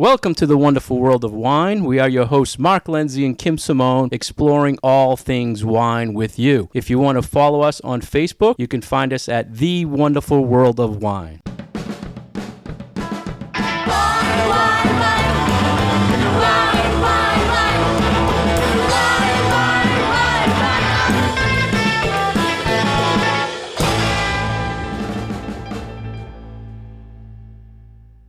Welcome to the wonderful world of wine. We are your hosts, Mark Lenzi and Kim Simone, exploring all things wine with you. If you want to follow us on Facebook, you can find us at The Wonderful World of Wine.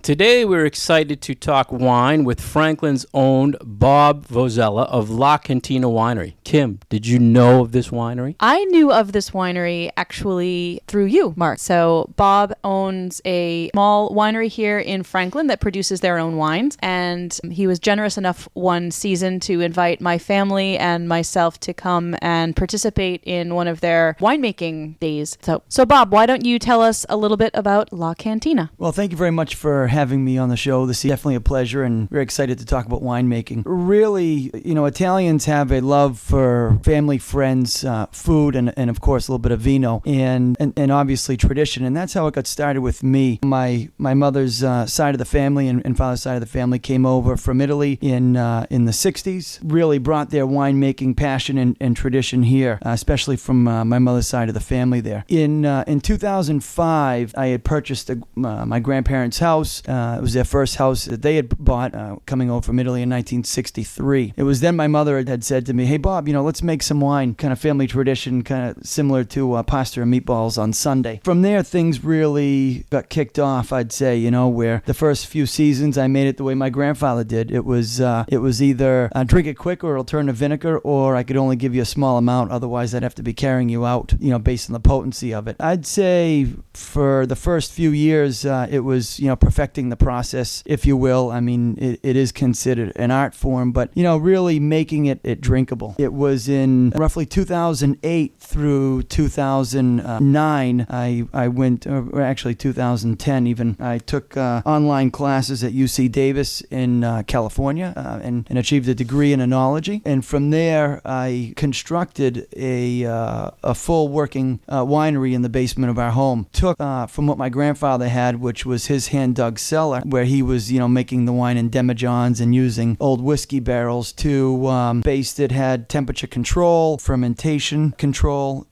Today, we're excited to talk wine with Franklin's own Bob Vozella of La Cantina Winery. Kim, did you know of this winery? I knew of this winery actually through you, Mark. So Bob owns a small winery here in Franklin that produces their own wines. And he was generous enough one season to invite my family and myself to come and participate in one of their winemaking days. So Bob, why don't you tell us a little bit about La Cantina? Well, thank you very much for having me on the show. This is definitely a pleasure and very excited to talk about winemaking. Really, Italians have a love for family, friends, food, and of course a little bit of vino and obviously tradition. And that's how it got started with me. My mother's side of the family and father's side of the family came over from Italy in the 60s. Really brought their winemaking passion and tradition here, especially from my mother's side of the family there. In 2005, I had purchased my grandparents' house. It was their first house that they had bought coming over from Italy in 1963. It was then my mother had said to me, "Hey Bob, let's make some wine, kind of family tradition, kind of similar to pasta and meatballs on Sunday." From there, things really got kicked off, I'd say, where the first few seasons I made it the way my grandfather did. It was either drink it quick or it'll turn to vinegar, or I could only give you a small amount, otherwise I'd have to be carrying you out, based on the potency of it. I'd say for the first few years, it was, perfecting the process, if you will. I mean, it is considered an art form, but, really making it drinkable. It was in roughly 2008 through 2009, I went, or actually 2010 even, I took online classes at UC Davis in California and achieved a degree in enology. And from there, I constructed a full working winery in the basement of our home. Took from what my grandfather had, which was his hand-dug cellar, where he was, making the wine in demijohns and using old whiskey barrels, to base that had temperature control, fermentation control,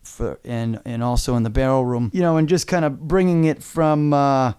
and also in the barrel room, and just kind of bringing it from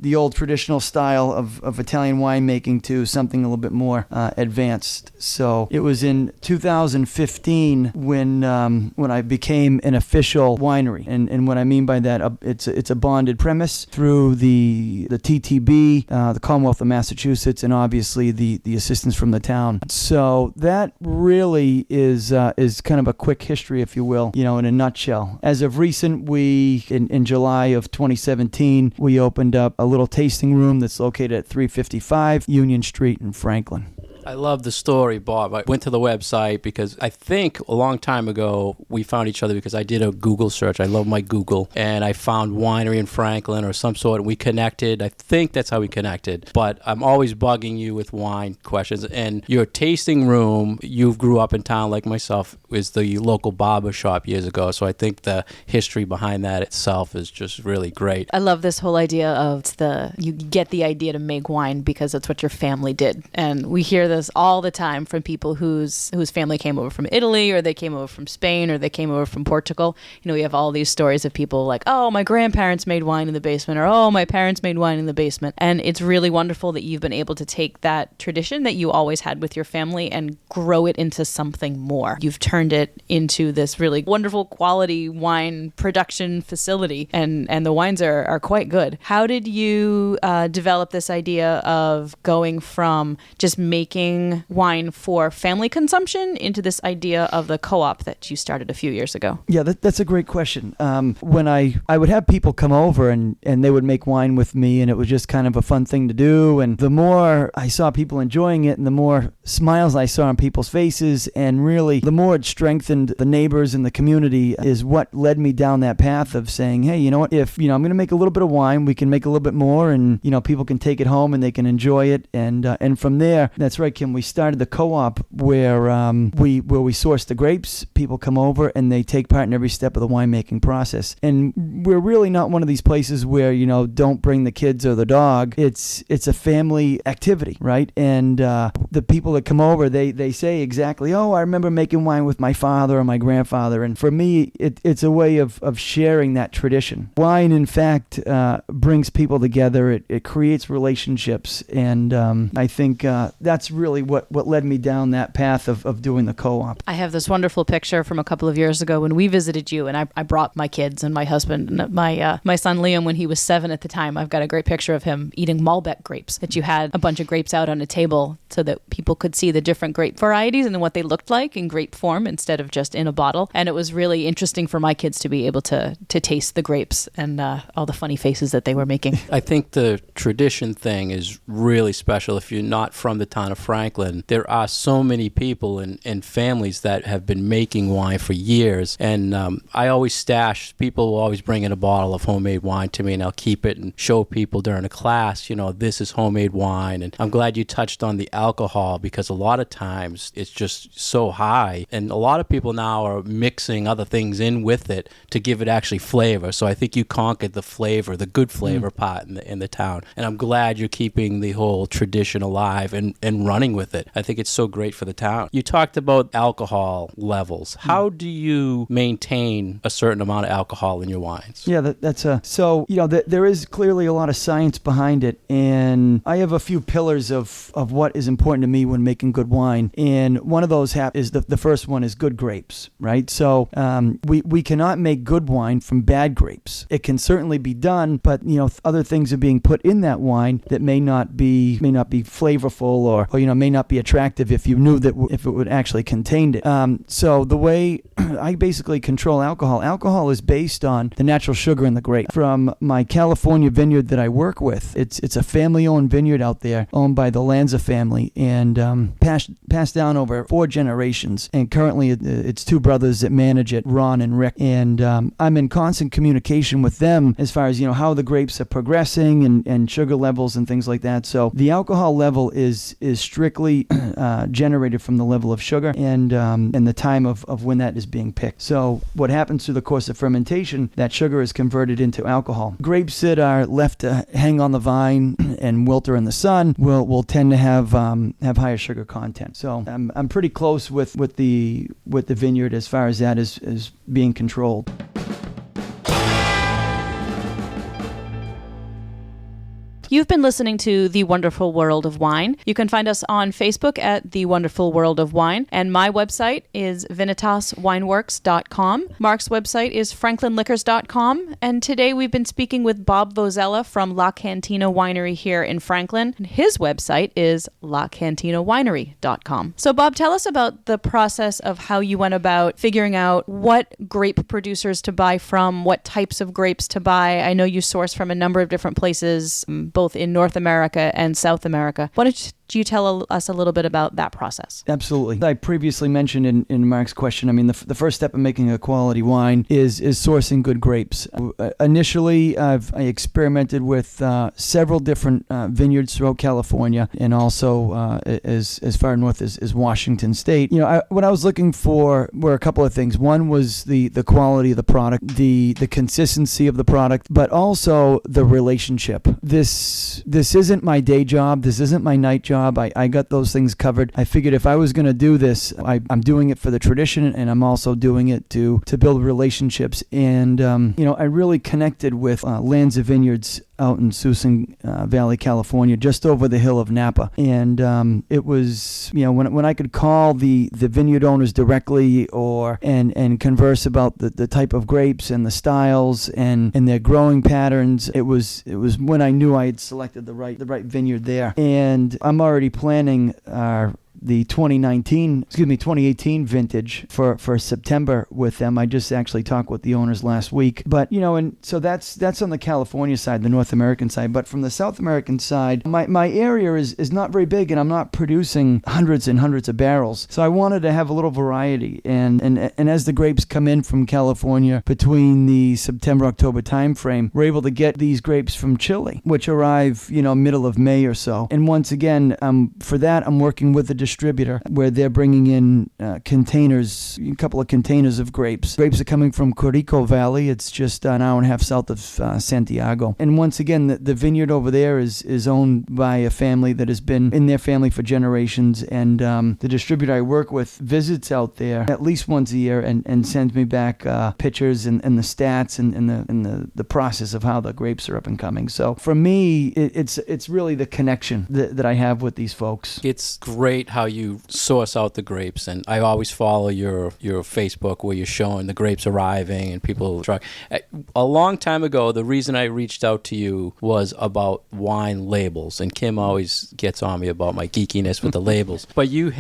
the old traditional style of Italian winemaking to something a little bit more advanced. So it was in 2015 when I became an official winery, and what I mean by that, it's a bonded premise through the TTB, the Commonwealth of Massachusetts, and obviously the assistance from the town. So that really is kind of a quick history, if you will, in a nutshell. As of recent, in July of 2017, we opened up a little tasting room that's located at 355 Union Street in Franklin. I love the story, Bob. I went to the website because I think a long time ago we found each other because I did a Google search. I love my Google. And I found winery in Franklin or some sort, and we connected. I think that's how we connected. But I'm always bugging you with wine questions. And your tasting room, you grew up in town like myself, is the local barber shop years ago. So I think the history behind that itself is just really great. I love this whole idea of you get the idea to make wine because that's what your family did. And we hear this all the time from people whose family came over from Italy, or they came over from Spain, or they came over from Portugal. We have all these stories of people like, oh, my grandparents made wine in the basement, or oh, my parents made wine in the basement. And it's really wonderful that you've been able to take that tradition that you always had with your family and grow it into something more. You've turned it into this really wonderful quality wine production facility, and the wines are quite good. How did you develop this idea of going from just making wine for family consumption into this idea of the co-op that you started a few years ago? Yeah, that's a great question. When I would have people come over and they would make wine with me, and it was just kind of a fun thing to do. And the more I saw people enjoying it, and the more smiles I saw on people's faces, and really the more it strengthened the neighbors and the community, is what led me down that path of saying, hey, you know what, if I'm going to make a little bit of wine, we can make a little bit more, and people can take it home and they can enjoy it. And from there, that's right, Kim, we started the co-op where we source the grapes. People come over and they take part in every step of the winemaking process. And we're really not one of these places where, don't bring the kids or the dog. It's a family activity, right? And the people that come over, they say exactly, oh, I remember making wine with my father or my grandfather. And for me, it's a way of sharing that tradition. Wine, in fact, brings people together. It creates relationships. And I think that's really what led me down that path of doing the co-op. I have this wonderful picture from a couple of years ago when we visited you, and I brought my kids and my husband and my son Liam when he was 7 at the time. I've got a great picture of him eating Malbec grapes, that you had a bunch of grapes out on a table so that people could see the different grape varieties and what they looked like in grape form instead of just in a bottle. And it was really interesting for my kids to be able to taste the grapes and all the funny faces that they were making. I think the tradition thing is really special. If you're not from the town of Franklin, there are so many people and families that have been making wine for years. And I always people will always bring in a bottle of homemade wine to me, and I'll keep it and show people during a class, this is homemade wine. And I'm glad you touched on the alcohol, because a lot of times it's just so high. And a lot of people now are mixing other things in with it to give it actually flavor. So I think you conquered the flavor, the good flavor part in the town. And I'm glad you're keeping the whole tradition alive and running with it. I think it's so great for the town. You talked about alcohol levels. How do you maintain a certain amount of alcohol in your wines? Yeah, there is clearly a lot of science behind it, and I have a few pillars of what is important to me when making good wine, and one of those is the first one is good grapes, right? So we cannot make good wine from bad grapes. It can certainly be done, but other things are being put in that wine that may not be flavorful or may not be attractive if you knew that if it would actually contained it. So the way I basically control alcohol is based on the natural sugar in the grape. From my California vineyard that I work with, it's a family-owned vineyard out there, owned by the Lanza family, and passed down over 4 generations. And currently, it's 2 brothers that manage it, Ron and Rick. And I'm in constant communication with them as far as how the grapes are progressing and sugar levels and things like that. So the alcohol level is strictly generated from the level of sugar and the time of when that is being picked. So what happens through the course of fermentation, that sugar is converted into alcohol. Grapes that are left to hang on the vine and wilter in the sun will tend to have higher sugar content. So I'm pretty close with the vineyard as far as that is being controlled. You've been listening to The Wonderful World of Wine. You can find us on Facebook at The Wonderful World of Wine, and my website is vinitaswineworks.com. Mark's website is franklinliquors.com, and today we've been speaking with Bob Vozella from La Cantina Winery here in Franklin, and his website is lacantinawinery.com. So Bob, tell us about the process of how you went about figuring out what grape producers to buy from, what types of grapes to buy. I know you source from a number of different places, both in North America and South America. Why don't you tell us a little bit about that process? Absolutely. I previously mentioned in Mark's question, the first step in making a quality wine is sourcing good grapes. Initially, I experimented with several different vineyards throughout California, and also as far north as Washington State. What I was looking for were a couple of things. One was the quality of the product, the consistency of the product, but also the relationship. This isn't my day job. This isn't my night job. I got those things covered. I figured if I was going to do this, I'm doing it for the tradition, and I'm also doing it to build relationships. And, I really connected with Lanza Vineyards out in Susan Valley, California, just over the hill of Napa. And it was, when I could call the vineyard owners directly and converse about the type of grapes and the styles and their growing patterns, it was when I knew I had selected the right vineyard there. And I'm already planning our the 2018 vintage for September with them. I just actually talked with the owners last week. But, and so that's on the California side, the North American side. But from the South American side, my area is not very big, and I'm not producing hundreds and hundreds of barrels. So I wanted to have a little variety. And as the grapes come in from California between the September-October timeframe, we're able to get these grapes from Chile, which arrive, middle of May or so. And once again, for that, I'm working with a distributor where they're bringing in containers, a couple of containers of grapes. Grapes are coming from Corico Valley. It's just an hour and a half south of Santiago. And once again, the vineyard over there is owned by a family that has been in their family for generations. And the distributor I work with visits out there at least once a year and sends me back pictures and the stats and the process of how the grapes are up and coming. So for me, it's really the connection that I have with these folks. It's great how you source out the grapes, and I always follow your Facebook where you're showing the grapes arriving and people try. A long time ago, the reason I reached out to you was about wine labels, and Kim always gets on me about my geekiness with the labels. But you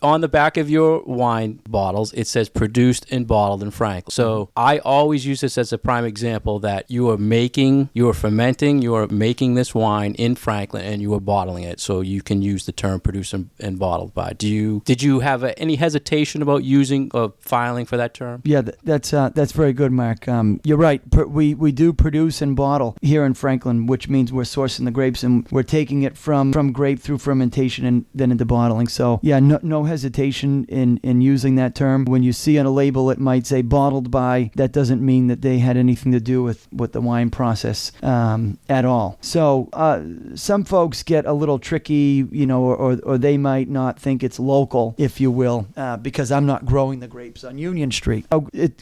on the back of your wine bottles, it says produced and bottled in Franklin. So I always use this as a prime example that you are making this wine in Franklin and you are bottling it, so you can use the term produced and bottled by. Did you have any hesitation about using or filing for that term? Yeah, that's very good, Mark. You're right. We do produce and bottle here in Franklin, which means we're sourcing the grapes and we're taking it from grape through fermentation and then into bottling. So yeah, no hesitation in using that term. When you see on a label it might say bottled by, that doesn't mean that they had anything to do with the wine process at all. So some folks get a little tricky, or they might not think it's local, if you will, because I'm not growing the grapes on Union Street.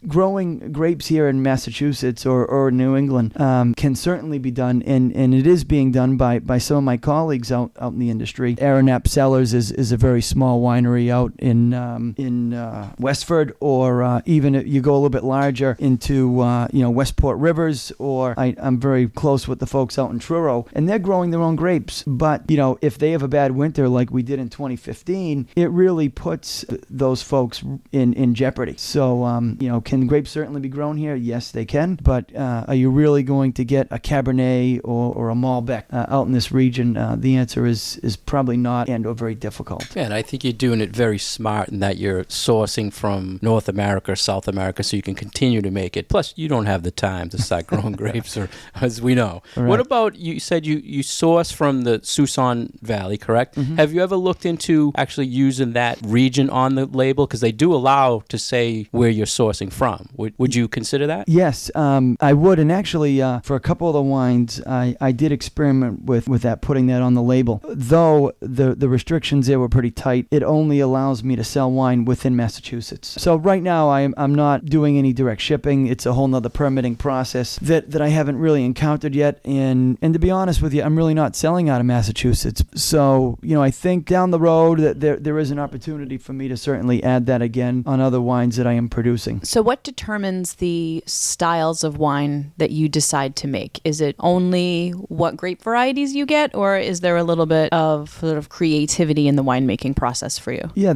Growing grapes here in Massachusetts or New England can certainly be done, and it is being done by some of my colleagues out in the industry. Aronap Cellars is a very small winery out in Westford, or even if you go a little bit larger into Westport Rivers, or I'm very close with the folks out in Truro, and they're growing their own grapes. But if they have a bad winter like we did in 2015, it really puts those folks in jeopardy. So can grapes certainly be grown here? Yes, they can. But are you really going to get a Cabernet or a Malbec out in this region? The answer is probably not, and or very difficult. Yeah, and I think you're doing it very smart in that you're sourcing from North America or South America so you can continue to make it. Plus, you don't have the time to start growing grapes, or as we know. Right. What about, you said you source from the Suisun Valley, correct? Mm-hmm. Have you ever looked into actually using that region on the label? Because they do allow to say where you're sourcing from. Would you consider that? Yes, I would. And actually, for a couple of the wines, I did experiment with that, putting that on the label. Though the restrictions there were pretty tight, it only allows me to sell wine within Massachusetts. So right now, I'm not doing any direct shipping. It's a whole nother permitting process that I haven't really encountered yet. And to be honest with you, I'm really not selling out of Massachusetts. So, I think down the road that there is an opportunity for me to certainly add that again on other wines that I am producing. So what determines the styles of wine that you decide to make? Is it only what grape varieties you get, or is there a little bit of sort of creativity in the winemaking process for you? Yeah,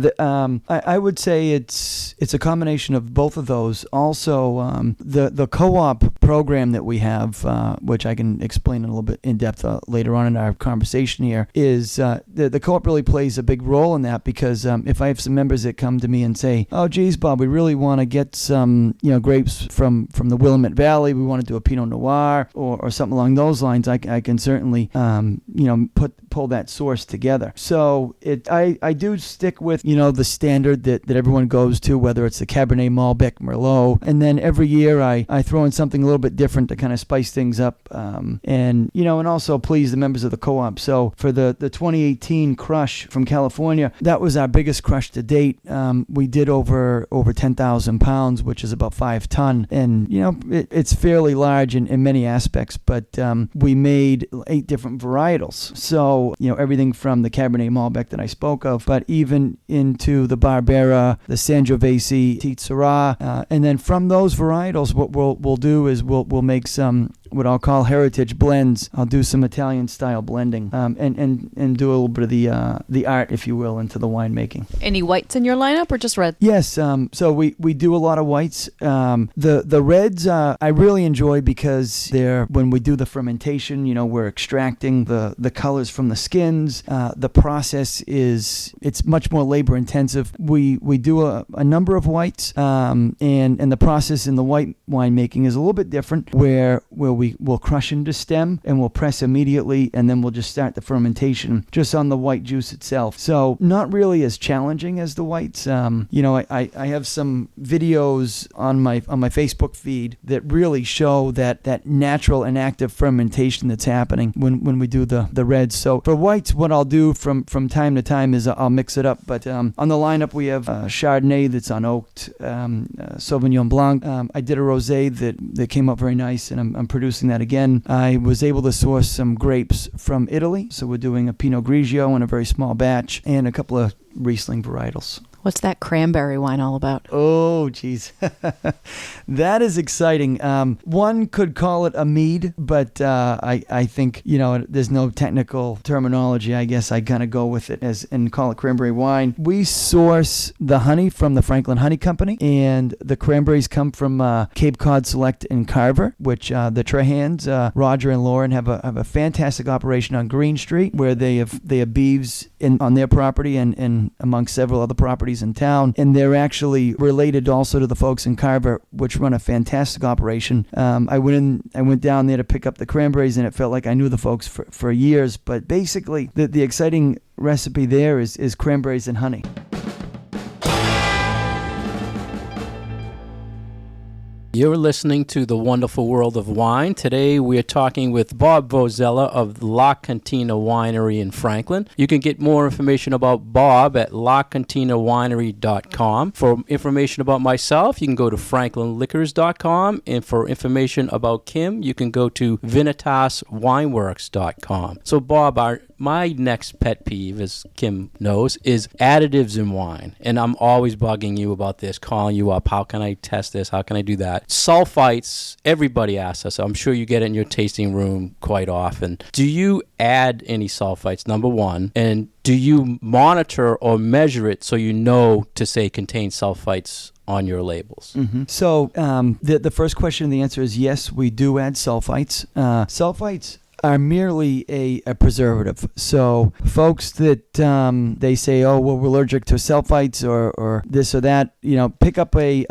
I would say it's a combination of both of those. Also, the co-op program that we have, which I can explain a little bit in depth later on in our conversation here, is the co-op really plays a big role in that, because if I have some members that come to me and say, "Oh, geez, Bob, we really want to get some grapes from the Willamette Valley. We want to do a Pinot Noir or something along those lines," I can certainly pull that source together. So I do stick with the standard that everyone goes to, whether it's the Cabernet, Malbec, Merlot, and then every year I throw in something a little bit different to kind of spice things up, and also please the members of the co-op. So for the 2018 crush from California, that was our biggest crush to date. We did over 10,000 pounds, which is about 5 ton, and it's fairly large in many aspects. But we made 8 different varietals. So everything from the Cabernet Malbec that I spoke of, but even into the Barbera, the Sangiovese, Tite Syrah, and then from those varietals, what we'll do is we'll make some what I'll call heritage blends. I'll do some Italian style blending, and do a little bit of the art, if you will, into the winemaking. Any whites in your lineup or just red? Yes, so we do a lot of whites. The reds I really enjoy because they're, when we do the fermentation, we're extracting the colors from the skins. The process it's much more labor intensive. We do a number of whites, and the process in the white winemaking is a little bit different, where we'll crush into stem and we'll press immediately, and then we'll just start the fermentation just on the white juice itself. So not really as challenging as the whites. I have some videos on my Facebook feed that really show that natural and active fermentation that's happening when we do the reds. So for whites, what I'll do from time to time is I'll mix it up. But on the lineup, we have Chardonnay that's unoaked, Sauvignon Blanc. I did a rosé that came up very nice, and I'm producing that again. I was able to source some grapes from Italy, so we're doing a Pinot Grigio in a very small batch and a couple of Riesling varietals. What's that cranberry wine all about? Oh, geez. That is exciting. One could call it a mead, but I think, there's no technical terminology. I guess I kind of go with it and call it cranberry wine. We source the honey from the Franklin Honey Company, and the cranberries come from Cape Cod Select in Carver, which the Trahans, Roger and Lauren, have a fantastic operation on Green Street, where they have beeves on their property and amongst several other properties in town, and they're actually related also to the folks in Carver, which run a fantastic operation. I went down there to pick up the cranberries, and it felt like I knew the folks for years. But basically, the exciting recipe there is cranberries and honey. You're listening to The Wonderful World of Wine. Today we're talking with Bob Vozella of La Cantina Winery in Franklin. You can get more information about Bob at lacantinawinery.com. For information about myself, you can go to franklinliquors.com. And for information about Kim, you can go to vinitaswineworks.com. So Bob, my next pet peeve, as Kim knows, is additives in wine. And I'm always bugging you about this, calling you up. How can I test this? How can I do that? Sulfites, everybody asks us. I'm sure you get it in your tasting room quite often. Do you add any sulfites, number one? And do you monitor or measure it so you know to say contains sulfites on your labels? Mm-hmm. So the first question, the answer is yes, we do add sulfites. Sulfites are merely a preservative. So folks that they say, oh, well, we're allergic to sulfites or this or that, pick up a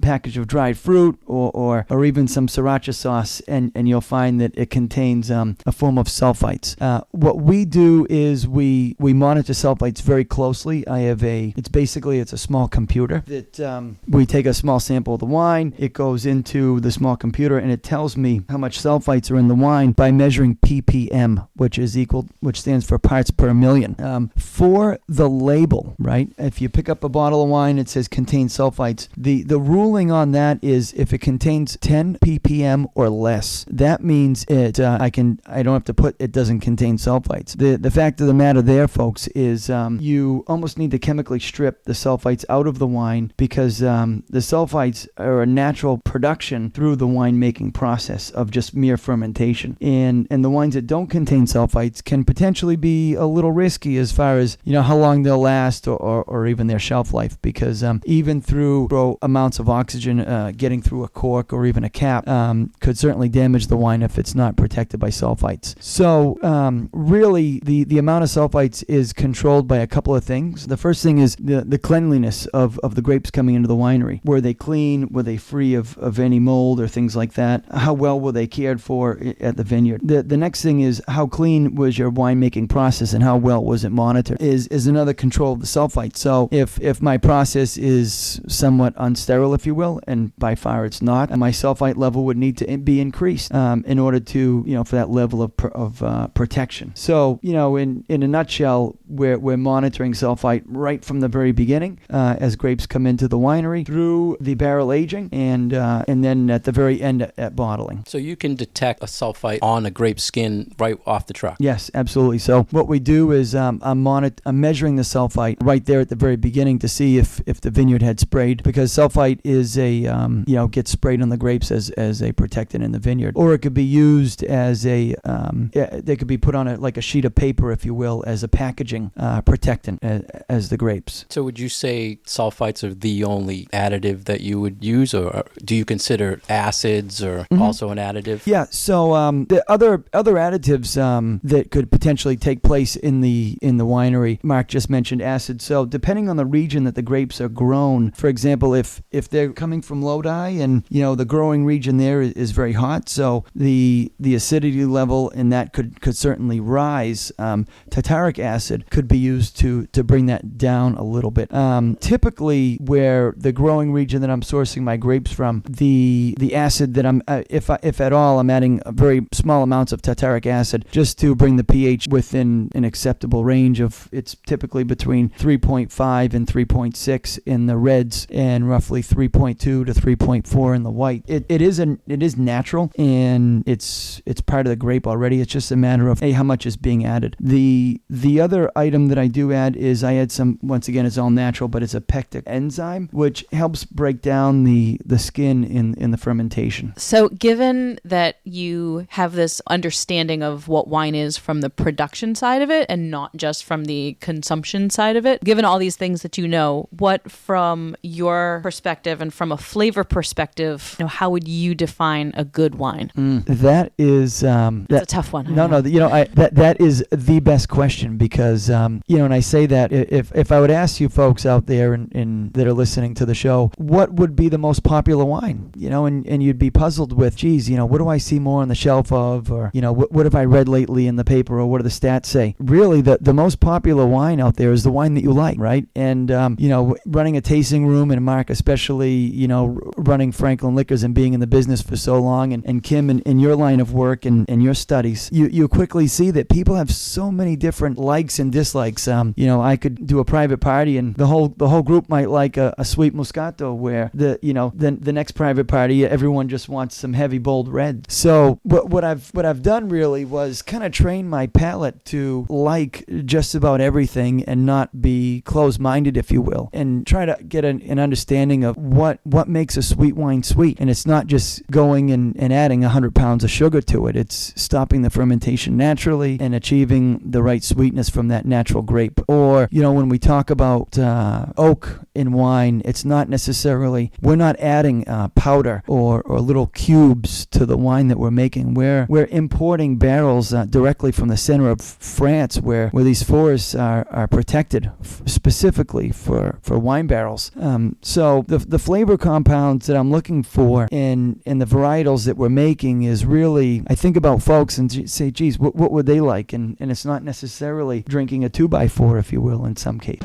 package of dried fruit or even some sriracha sauce, and you'll find that it contains a form of sulfites. What we do is we monitor sulfites very closely. It's a small computer that we take a small sample of the wine. It goes into the small computer, and it tells me how much sulfites are in the wine by measuring ppm, which stands for parts per million. For the label, right? If you pick up a bottle of wine, it says contains sulfites. The ruling on that is if it contains 10 ppm or less, that means I don't have to put it doesn't contain sulfites. The fact of the matter there, folks, is you almost need to chemically strip the sulfites out of the wine, because the sulfites are a natural production through the winemaking process of just mere fermentation. And the wines that don't contain sulfites can potentially be a little risky as far as how long they'll last or even their shelf life, because even through amounts of oxygen getting through a cork or even a cap could certainly damage the wine if it's not protected by sulfites. So really the amount of sulfites is controlled by a couple of things. The first thing is the cleanliness of the grapes coming into the winery. Were they clean? Were they free of any mold or things like that? How well were they cared for at the vineyard? The next thing is how clean was your winemaking process and how well was it monitored is another control of the sulfite. So if my process is somewhat unsterile, if you will, and by far it's not, my sulfite level would need to be increased in order to for that level of protection. So in a nutshell, we're monitoring sulfite right from the very beginning as grapes come into the winery through the barrel aging and then at the very end at bottling. So you can detect a sulfite on a grape skin right off the truck. Yes, absolutely. So what we do is I'm measuring the sulfite right there at the very beginning to see if the vineyard had sprayed, because sulfite is gets sprayed on the grapes as a protectant in the vineyard, or it could be used as they could be put on a sheet of paper, if you will, as a packaging protectant as the grapes. So would you say sulfites are the only additive that you would use, or do you consider acids or also an additive? Yeah. So the other additives that could potentially take place in the winery, Mark just mentioned acid. So depending on the region that the grapes are grown, for example, if they're coming from Lodi and the growing region there is very hot, so the acidity level in that could certainly rise. Tartaric acid could be used to bring that down a little bit. Typically, where the growing region that I'm sourcing my grapes from, the acid that I'm if at all, I'm adding very small amounts of tartaric acid just to bring the pH within an acceptable range of, it's typically between 3.5 and 3.6 in the reds and roughly 3.2 to 3.4 in the white. It is natural, and it's part of the grape already. It's just a matter of how much is being added. The other item that I do add is I add some, once again, it's all natural, but it's a pectic enzyme, which helps break down the skin in the fermentation. So given that you have this understanding of what wine is from the production side of it and not just from the consumption side of it, given all these things that what from your perspective and from a flavor perspective, how would you define a good wine? That is that's a tough one. No, that is the best question, because and I say that if I would ask you folks out there and that are listening to the show, what would be the most popular wine, and you'd be puzzled with, geez, what do I see more on the shelf of, or what have I read lately in the paper, or what do the stats say? Really, the most popular wine out there is the wine that you like, right? And running a tasting room, and Mark especially, running Franklin Liquors and being in the business for so long, and Kim in your line of work and your studies, you quickly see that people have so many different likes and dislikes. I could do a private party and the whole group might like a sweet Moscato, where the next private party everyone just wants some heavy bold red. So what I've done really was kind of train my palate to like just about everything and not be closed-minded, if you will, and try to get an understanding of what makes a sweet wine sweet. And it's not just going and adding 100 pounds of sugar to it. It's stopping the fermentation naturally and achieving the right sweetness from that natural grape. Or, when we talk about oak in wine, it's not necessarily, we're not adding powder or little cubes to the wine that we're making. We're importing barrels directly from the center of France, where these forests are protected specifically for wine barrels. So the flavor compounds that I'm looking for in the varietals that we're making is really, I think about folks and say, geez, what would they like? And it's not necessarily drinking a 2x4, if you will, in some case.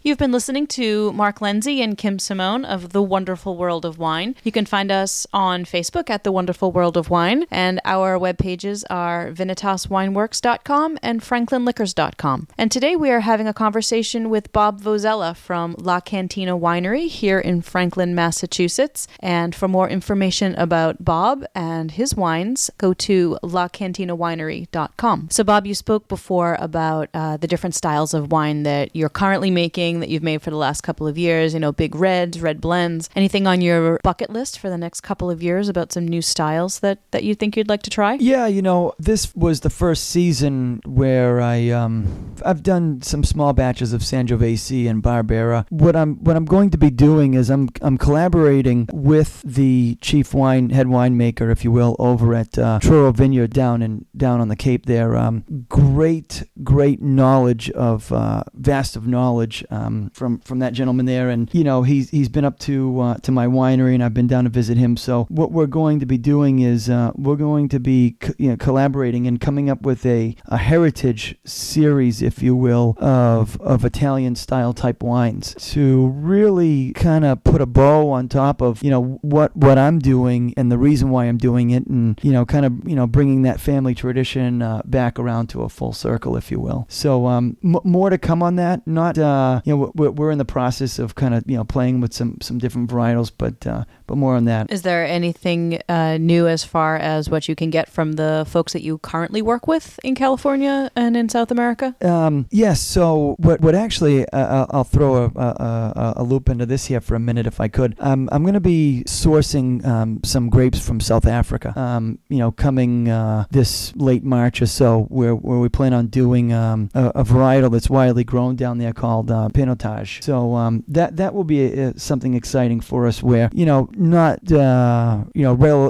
You've been listening to Mark Lindsay and Kim Simone of The Wonderful World of Wine. You can find us on Facebook at The Wonderful World of Wine, and our web pages are vinitaswineworks.com and franklinliquors.com. And today we are having a conversation with Bob Vozella from La Cantina Winery here in Franklin, Massachusetts. And for more information about Bob and his wines, go to lacantinawinery.com. So Bob, you spoke before about the different styles of wine that you're currently making, that you've made for the last couple of years, big reds, red blends. Anything on your bucket list for the next couple of years about some new styles that you think you'd like to try? Yeah, this was the first season where I've done some small batches of Sangiovese and Barbera. What I'm going to be doing is I'm collaborating with the head winemaker, if you will, over at Truro Vineyard down on the Cape there. Great knowledge of vast of knowledge from that gentleman there, and he's been up to my winery, and I've been down to visit him. So what we're going to be doing is we're going to be collaborating and coming up with a heritage series, if you will, of Italian style type wines to really kind of put a bow on top of what I'm doing and the reason why I'm doing it, and bringing that family tradition back around to a full circle, if you will. So more to come on that. Not we're in the process of kind of playing with some different varietals, but more on that. Is there anything new as far as what you can get from the folks that you currently work with in California and in South America? Yes. So what actually I'll throw a loop into this here for a minute if I could. I'm going to be sourcing some grapes from South Africa. Coming this late March or so, where we plan on doing a varietal that's widely grown down there called Pinotage. So that will be something exciting for us, where not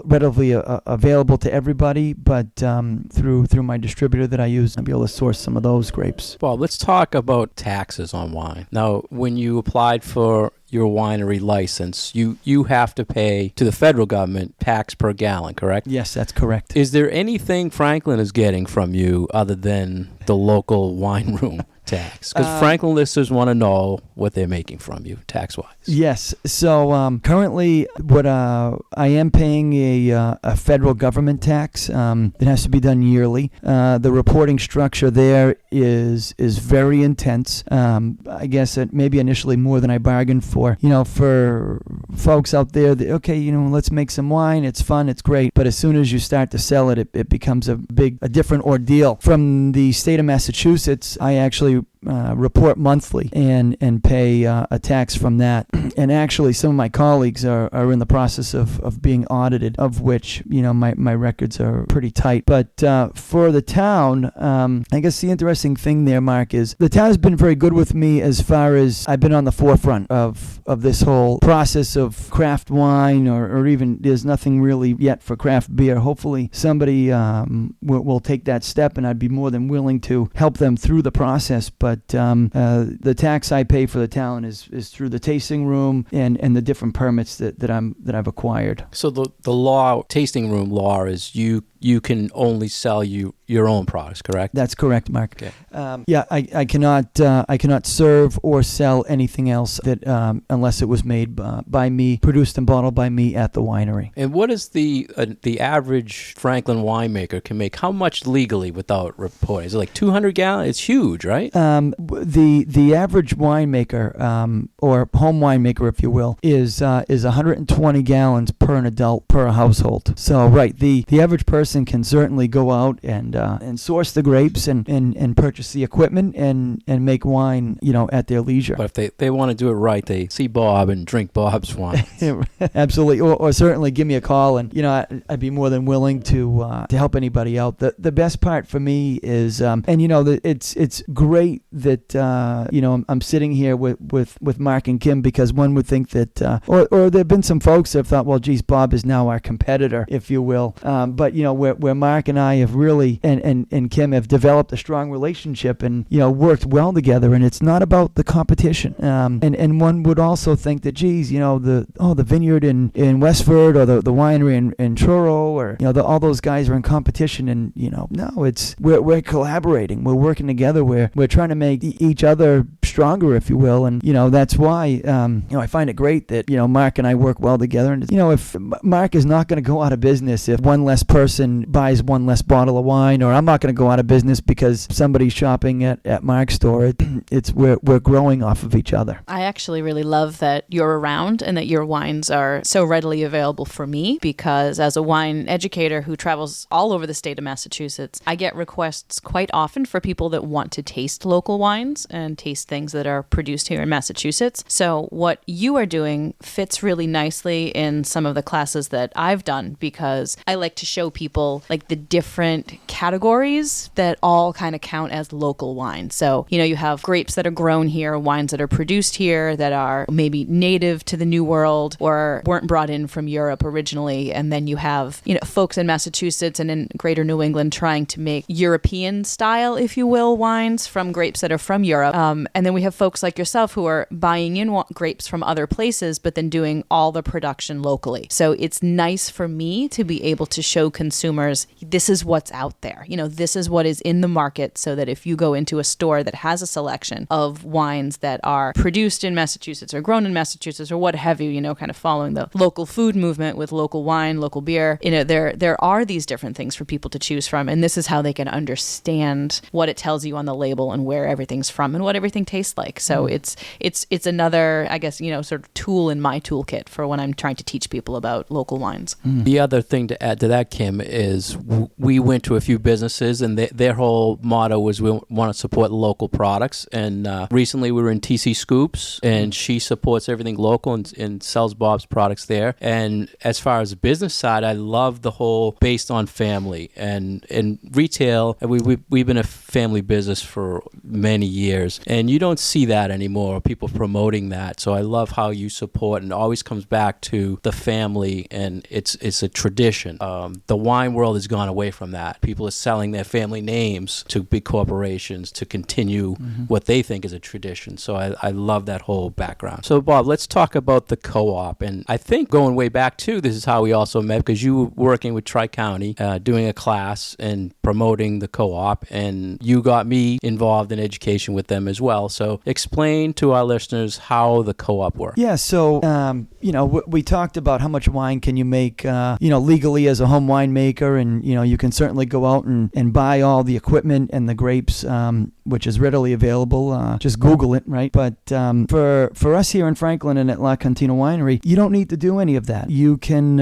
readily available to everybody, but through my distributor that I use, I'll be able to source some of those grapes. Well, let's talk about taxes on wine. Now, when you applied for your winery license, you have to pay to the federal government tax per gallon, correct? Yes, that's correct. Is there anything Franklin is getting from you other than the local wine room tax? Because Franklin listeners want to know what they're making from you tax-wise. Yes. So currently, what I am paying a federal government tax that has to be done yearly. The reporting structure there is very intense. I guess it maybe initially more than I bargained for. For folks out there, let's make some wine. It's fun. It's great. But as soon as you start to sell it, it becomes a different ordeal. From the state of Massachusetts, I actually report monthly and pay a tax from that. And actually, some of my colleagues are in the process of being audited, of which my records are pretty tight. But for the town, I guess the interesting thing there, Mark, is the town has been very good with me as far as I've been on the forefront of this whole process of craft wine, or even there's nothing really yet for craft beer. Hopefully somebody will take that step, and I'd be more than willing to help them through the process. But the tax I pay for the town is through the tasting room and the different permits that I've acquired. So the tasting room law is you can only sell your own products, correct? That's correct, Mark. Okay. I cannot serve or sell anything else that unless it was made by me, produced and bottled by me at the winery. And what is the average Franklin winemaker can make? How much legally without reporting? Is it like 200 gallons? It's huge, right? The average winemaker, or home winemaker, if you will, is 120 gallons per an adult per household. So right, the average person can certainly go out and source the grapes and purchase the equipment and make wine, at their leisure. But if they want to do it right, they see Bob and drink Bob's wine. Absolutely, or certainly give me a call, and I'd be more than willing to help anybody out. The best part for me is, it's great that I'm sitting here with Mark and Kim, because one would think that, or there've been some folks that have thought, well, geez, Bob is now our competitor, if you will. But where Mark and I have really and Kim have developed a strong relationship and worked well together, and it's not about the competition. And one would also think that, geez, the vineyard in Westford, or the winery in Truro, or all those guys are in competition, and no, it's we're collaborating, we're working together, we're trying to make each other stronger, if you will, and that's why I find it great that Mark and I work well together. And if Mark is not going to go out of business if one less person buys one less bottle of wine, or I'm not going to go out of business because somebody's shopping at Mark's store. We're growing off of each other. I actually really love that you're around and that your wines are so readily available for me, because as a wine educator who travels all over the state of Massachusetts, I get requests quite often for people that want to taste local wines and taste things that are produced here in Massachusetts. So what you are doing fits really nicely in some of the classes that I've done, because I like to show people like the different categories that all kind of count as local wine. So, you have grapes that are grown here, wines that are produced here that are maybe native to the New World or weren't brought in from Europe originally. And then you have, folks in Massachusetts and in greater New England trying to make European style, if you will, wines from grapes that are from Europe. And then we have folks like yourself who are buying in grapes from other places, but then doing all the production locally. So it's nice for me to be able to show consumers consumers, this is what's out there. This is what is in the market, so that if you go into a store that has a selection of wines that are produced in Massachusetts or grown in Massachusetts or what have you, kind of following the local food movement with local wine, local beer, there are these different things for people to choose from. And this is how they can understand what it tells you on the label and where everything's from and what everything tastes like. So it's another, I guess, sort of tool in my toolkit for when I'm trying to teach people about local wines. The other thing to add to that, Kim, is we went to a few businesses and their whole motto was we want to support local products. And recently we were in TC Scoops, and she supports everything local and sells Bob's products there. And as far as the business side, I love the whole based on family. And in retail, we've been a family business for many years, and you don't see that anymore, people promoting that. So I love how you support, and it always comes back to the family, and it's a tradition. The wine world has gone away from that. People are selling their family names to big corporations to continue what they think is a tradition. So I love that whole background. So Bob, let's talk about the co-op. And I think going way back too, this is how we also met, because you were working with Tri-County, doing a class and promoting the co-op, and you got me involved in education with them as well. So explain to our listeners how the co-op works. Yeah, so we talked about how much wine can you make legally as a home winemaker, and you can certainly go out and buy all the equipment and the grapes, which is readily available. Just Google it, right? But for us here in Franklin and at La Cantina Winery, you don't need to do any of that. You can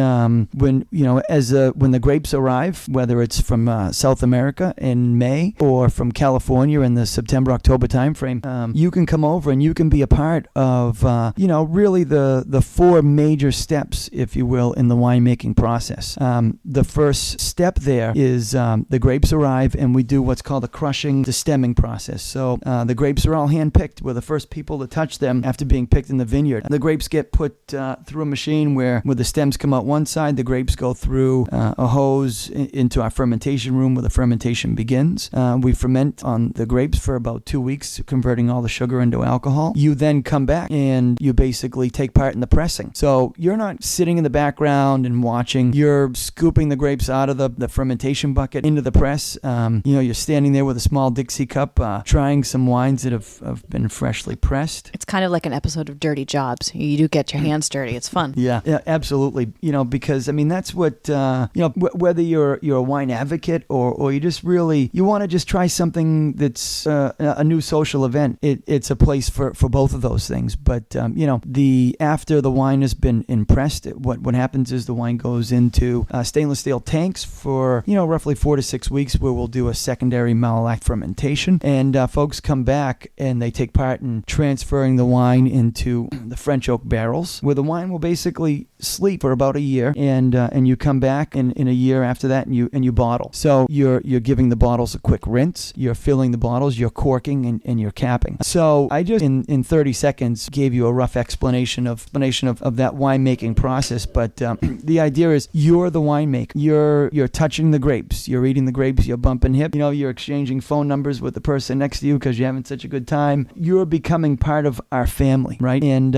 when the grapes arrive, whether it's from South America in May or from California in the September-October timeframe, you can come over and you can be a part of really the four major steps, if you will, in the winemaking process. The first step there is the grapes arrive, and we do what's called a crushing to stemming process. So the grapes are all hand-picked. We're the first people to touch them after being picked in the vineyard. The grapes get put through a machine where the stems come out one side, the grapes go through a hose into our fermentation room where the fermentation begins. We ferment on the grapes for about 2 weeks, converting all the sugar into alcohol. You then come back and you basically take part in the pressing. So you're not sitting in the background and watching. You're scooping the grapes out of the fermentation bucket into the press. You're standing there with a small Dixie cup, trying some wines that have been freshly pressed. It's kind of like an episode of Dirty Jobs. You do get your hands dirty. It's fun. Yeah, absolutely. Because that's what whether you're a wine advocate or you just really you want to just try something that's a new social event. It's a place for both of those things. But after the wine has been impressed, what happens is the wine goes into stainless steel tanks for roughly 4 to 6 weeks, where we'll do a secondary malolactic fermentation, and folks come back and they take part in transferring the wine into the French oak barrels, where the wine will basically sleep for about a year, and you come back in a year after that and you bottle. So you're giving the bottles a quick rinse, you're filling the bottles, you're corking, and you're capping. So I just in 30 seconds gave you a rough explanation of that winemaking process, but the idea is you're the winemaker. You're touching the grapes, you're eating the grapes, you're bumping hip, you're exchanging phone numbers with the person next to you because you're having such a good time. You're becoming part of our family, right? And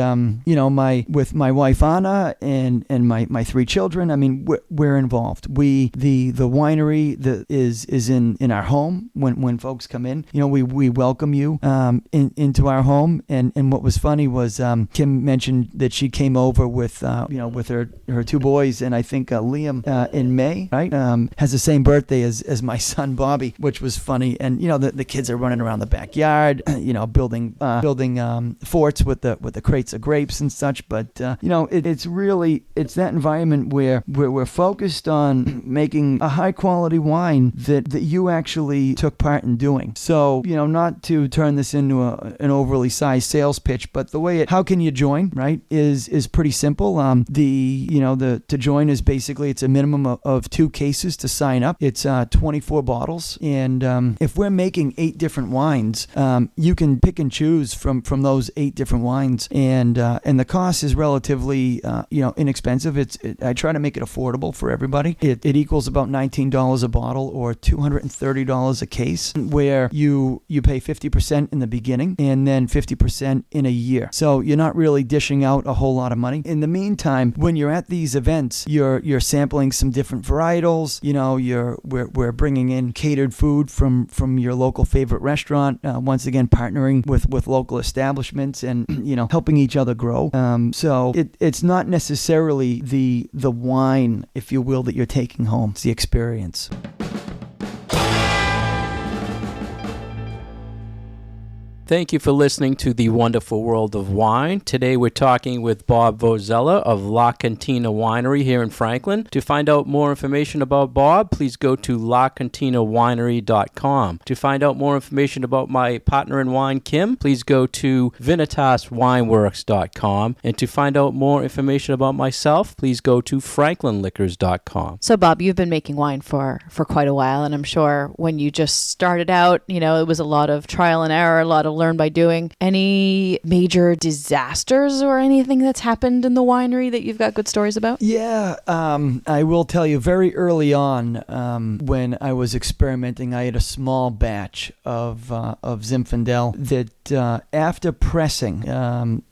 with my wife Anna and my 3 children, I mean, we're involved. The winery is in our home when folks come in. We welcome you into our home. And what was funny was Kim mentioned that she came over with her 2 boys, and I think Liam in May, right? Has the same birthday as my son Bobby, which was funny. And the kids are running around the backyard, building forts with the crates of grapes and such. But it's that environment where we're focused on making a high quality wine that you actually took part in doing. So not to turn this into an overly sized sales pitch, but how can you join, right, is pretty simple. To join is basically it's a minimum of 2 cases to sign up. It's 24 bottles, and if we're making 8 different wines, you can pick and choose from those 8 different wines, and the cost is relatively inexpensive. I try to make it affordable for everybody. It equals about $19 a bottle or $230 a case, where you pay 50% in the beginning and then 50% in a year. So you're not really dishing out a whole lot of money. In the meantime, when you're at these events, you're sampling some different varietals. We're bringing in catered food from your local favorite restaurant. Once again, partnering with local establishments and helping each other grow. So it's not necessarily the wine, if you will, that you're taking home. It's the experience. Thank you for listening to The Wonderful World of Wine. Today we're talking with Bob Vozella of La Cantina Winery here in Franklin. To find out more information about Bob, please go to lacantinawinery.com. To find out more information about my partner in wine, Kim, please go to vinitaswineworks.com. And to find out more information about myself, please go to franklinliquors.com. So, Bob, you've been making wine for quite a while, and I'm sure when you just started out, it was a lot of trial and error, a lot of learn by doing. Any major disasters or anything that's happened in the winery that you've got good stories about? Yeah, I will tell you, very early on, when I was experimenting, I had a small batch of Zinfandel that after pressing,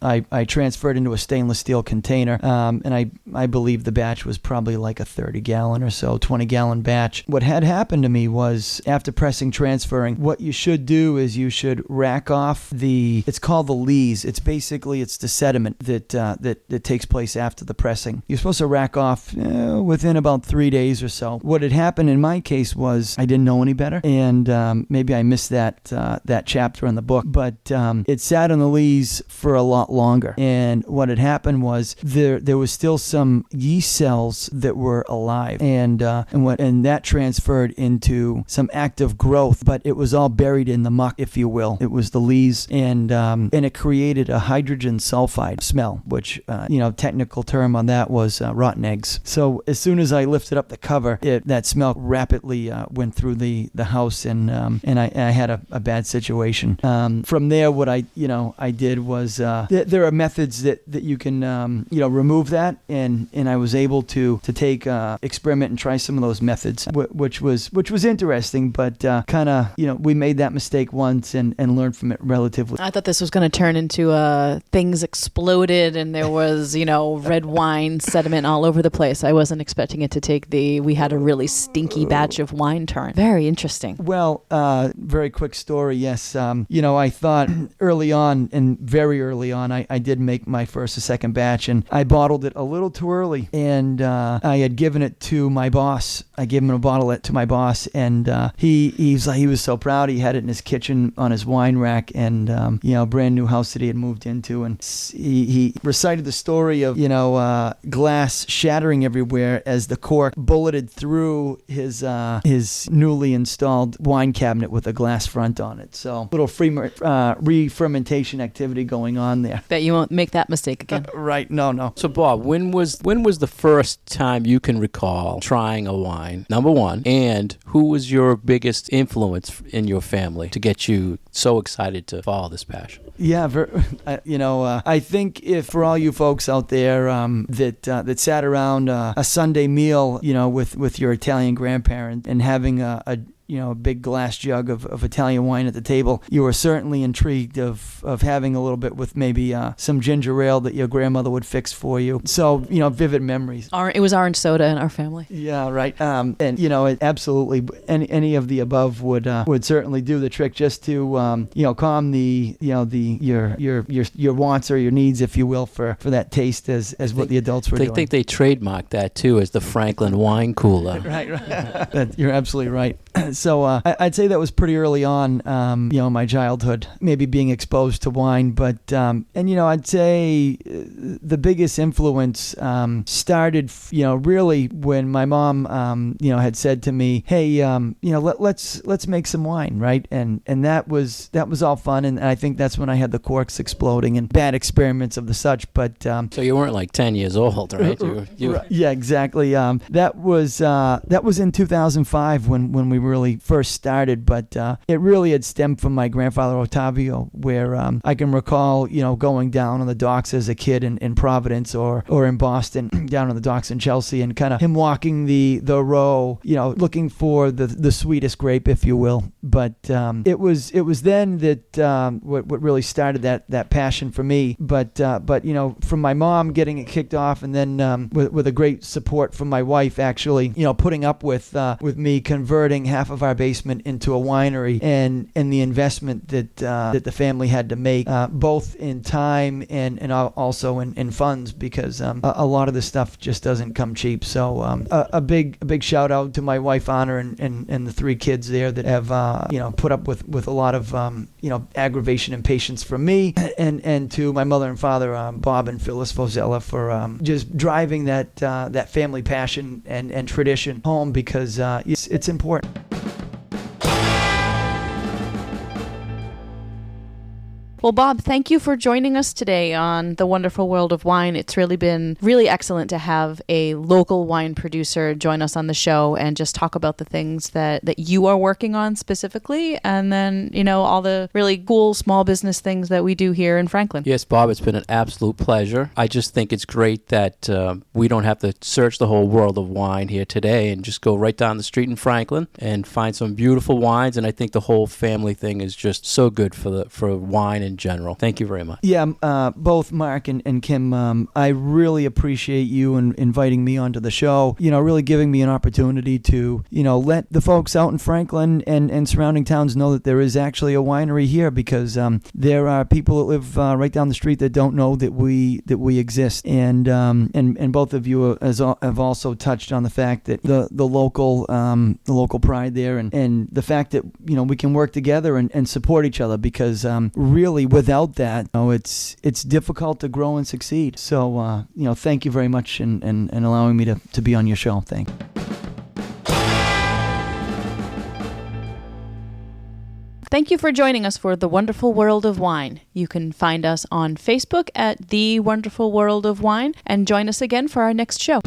I transferred into a stainless steel container, and I believe the batch was probably like a 30-gallon or so, 20-gallon batch. What had happened to me was, after pressing, transferring, what you should do is you should rack off it's called the lees. It's the sediment that takes place after the pressing. You're supposed to rack off within about 3 days or so. What had happened in my case was I didn't know any better, and maybe I missed that chapter in the book, but it sat on the lees for a lot longer. And what had happened was there was still some yeast cells that were alive, and that transferred into some active growth, but it was all buried in the muck, if you will. It was the lees, and it created a hydrogen sulfide smell, which technical term on that was rotten eggs. So as soon as I lifted up the cover, that smell rapidly went through the house, and I had a bad situation. From there, what I did was there are methods that you can remove that, and I was able to take experiment and try some of those methods, which was interesting, but we made that mistake once and learned from it relatively. I thought this was going to turn into things exploded and there was, red wine sediment all over the place. I wasn't expecting it to take we had a really stinky batch of wine turn. Very interesting. Well, very quick story, yes. I thought early on, and very early on, I did make my first or second batch, and I bottled it a little too early, and I had given it to my boss. I gave him a bottle to my boss, and he was so proud. He had it in his kitchen on his wine rack, and brand new house that he had moved into, and he recited the story of glass shattering everywhere as the cork bulleted through his newly installed wine cabinet with a glass front on it. So little re-fermentation activity going on there. Bet you won't make that mistake again. Right? No. So Bob, when was the first time you can recall trying a wine? Number one, and who was your biggest influence in your family to get you so excited to follow this passion? Yeah, I think if for all you folks out there that sat around a Sunday meal, with your Italian grandparent and having a big glass jug of Italian wine at the table, you were certainly intrigued of having a little bit with maybe some ginger ale that your grandmother would fix for you. So, vivid memories. It was orange soda in our family. Yeah, right. And absolutely any of the above would certainly do the trick, just to calm your wants or your needs, if you will, for that taste as what the adults were doing. I think they trademarked that too as the Franklin Wine Cooler. Right. You're absolutely right. So I'd say that was pretty early on, my childhood, maybe being exposed to wine. But, I'd say the biggest influence started, really when my mom, had said to me, hey, let's make some wine, right? And that was all fun. And I think that's when I had the corks exploding and bad experiments of the such. But so you weren't like 10 years old, right? Yeah, exactly. That was in 2005 when we really first started, but it really had stemmed from my grandfather Ottavio, where I can recall, going down on the docks as a kid in Providence or in Boston, down on the docks in Chelsea, and kind of him walking the row, looking for the sweetest grape, if you will. But it was then that what really started that passion for me. But from my mom getting it kicked off, and then with a great support from my wife, actually, putting up with me converting half of our basement into a winery, and the investment that the family had to make, both in time and also in funds, because a lot of this stuff just doesn't come cheap. So a big shout out to my wife Anna and the 3 kids there that have put up with a lot of aggravation and patience from me, and to my mother and father Bob and Phyllis Vozella for just driving that family passion and tradition home, because it's important. Well, Bob, thank you for joining us today on The Wonderful World of Wine. It's really been really excellent to have a local wine producer join us on the show and just talk about the things that you are working on specifically, and then, all the really cool small business things that we do here in Franklin. Yes, Bob, it's been an absolute pleasure. I just think it's great that we don't have to search the whole world of wine here today, and just go right down the street in Franklin and find some beautiful wines. And I think the whole family thing is just so good for wine in general. Thank you very much. Yeah, both Mark and Kim, I really appreciate you inviting me onto the show, really giving me an opportunity to, let the folks out in Franklin and surrounding towns know that there is actually a winery here, because there are people that live right down the street that don't know that we exist. And both of you have also touched on the fact that the local pride there, and the fact that, we can work together and support each other, because really without that, it's difficult to grow and succeed. So, thank you very much and allowing me to be on your show. Thank you. Thank you for joining us for The Wonderful World of Wine. You can find us on Facebook at The Wonderful World of Wine, and join us again for our next show.